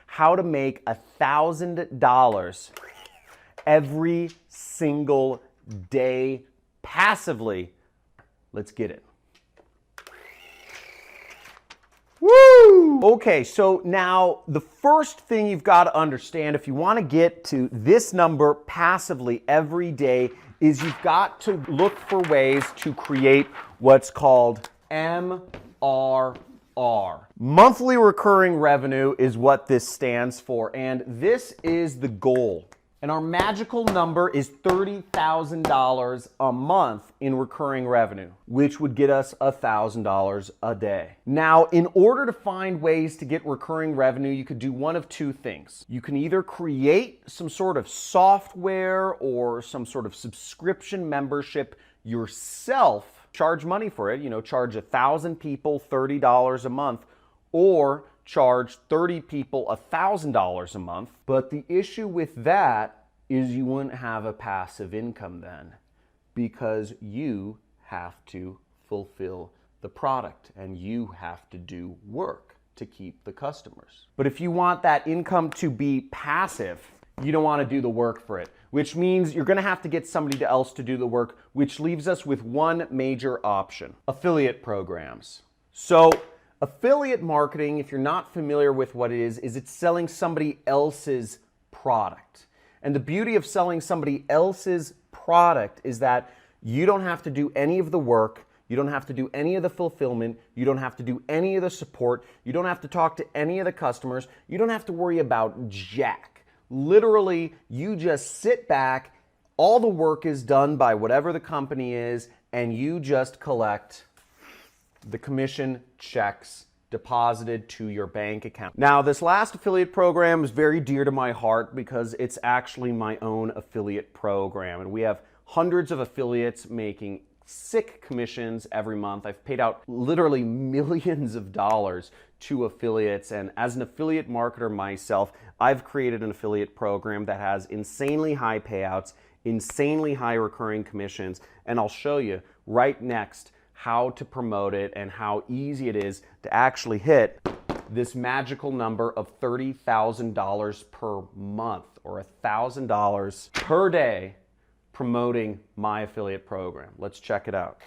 how to make $1,000 every single day passively. Let's get it. Woo! Okay, so now the first thing you've got to understand if you want to get to this number passively every day is you've got to look for ways to create what's called MRR. Monthly recurring revenue is what this stands for, and this is the goal. And our magical number is $30,000 a month in recurring revenue, which would get us $1,000 a day. Now, in order to find ways to get recurring revenue, you could do one of two things. You can either create some sort of software or some sort of subscription membership yourself, charge money for it, charge 1,000 people $30 a month, or charge 30 people $1,000 a month. But the issue with that is you wouldn't have a passive income then, because you have to fulfill the product and you have to do work to keep the customers. But if you want that income to be passive, you don't want to do the work for it, which means you're going to have to get somebody else to do the work, which leaves us with one major option: affiliate programs. So affiliate marketing, if you're not familiar with what it is it's selling somebody else's product. And the beauty of selling somebody else's product is that you don't have to do any of the work, you don't have to do any of the fulfillment, you don't have to do any of the support, you don't have to talk to any of the customers, you don't have to worry about jack. Literally, you just sit back, all the work is done by whatever the company is, and you just collect the commission checks deposited to your bank account. Now, this last affiliate program is very dear to my heart because it's actually my own affiliate program, and we have hundreds of affiliates making sick commissions every month. I've paid out literally millions of dollars to affiliates, and as an affiliate marketer myself, I've created an affiliate program that has insanely high payouts, insanely high recurring commissions, and I'll show you right next how to promote it and how easy it is to actually hit this magical number of $30,000 per month, or $1,000 per day, promoting my affiliate program. Let's check it out.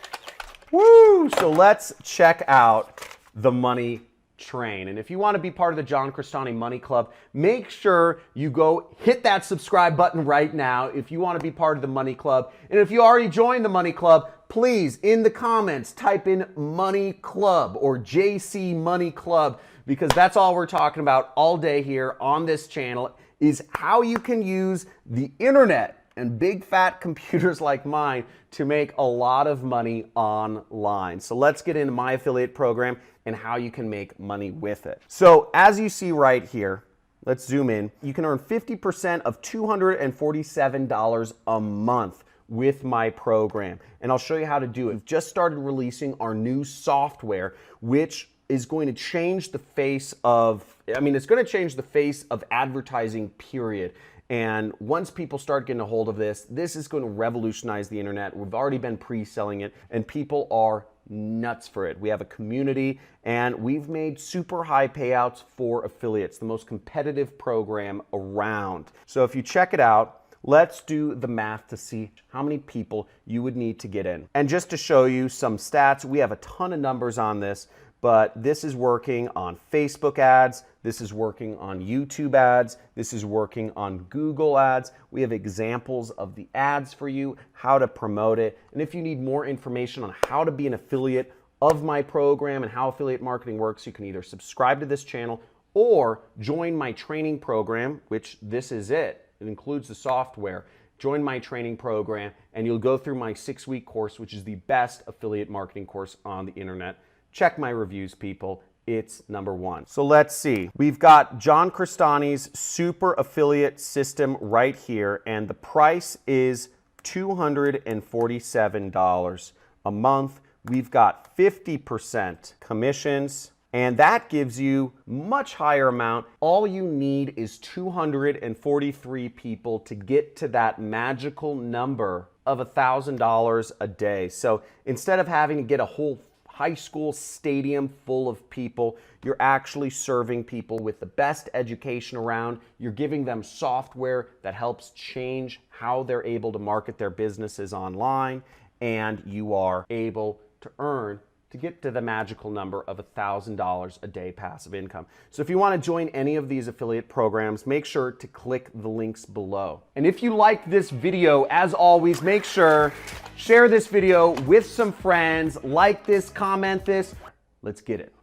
Woo! So let's check out the money train. And if you want to be part of the John Crestani Money Club, make sure you go hit that subscribe button right now if you want to be part of the Money Club. And if you already joined the Money Club, please, in the comments, type in Money Club or JC Money Club, because that's all we're talking about all day here on this channel, is how you can use the internet and big fat computers like mine to make a lot of money online. So let's get into my affiliate program and how you can make money with it. So as you see right here, let's zoom in, you can earn 50% of $247 a month with my program. And I'll show you how to do it. We've just started releasing our new software, which is going to change the face of, it's going to change the face of advertising, period. And once people start getting a hold of this, this is going to revolutionize the internet. We've already been pre-selling it, and people are nuts for it. We have a community, and we've made super high payouts for affiliates, the most competitive program around. So if you check it out, let's do the math to see how many people you would need to get in. And just to show you some stats, we have a ton of numbers on this, but this is working on Facebook ads, this is working on YouTube ads, this is working on Google ads. We have examples of the ads for you, how to promote it. And if you need more information on how to be an affiliate of my program and how affiliate marketing works, you can either subscribe to this channel or join my training program, which this is it. It includes the software. Join my training program and you'll go through my 6-week course, which is the best affiliate marketing course on the internet. Check my reviews, people. It's #1. So let's see. We've got John Crestani's super affiliate system right here, and the price is $247 a month. We've got 50% commissions, and that gives you much higher amount. All you need is 243 people to get to that magical number of $1,000 a day. So instead of having to get a whole high school stadium full of people. You're actually serving people with the best education around. You're giving them software that helps change how they're able to market their businesses online, and you are able to earn to get to the magical number of $1,000 a day passive income. So if you want to join any of these affiliate programs, make sure to click the links below. And if you liked this video, as always, make sure share this video with some friends, like this, comment this. Let's get it.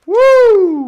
Woo!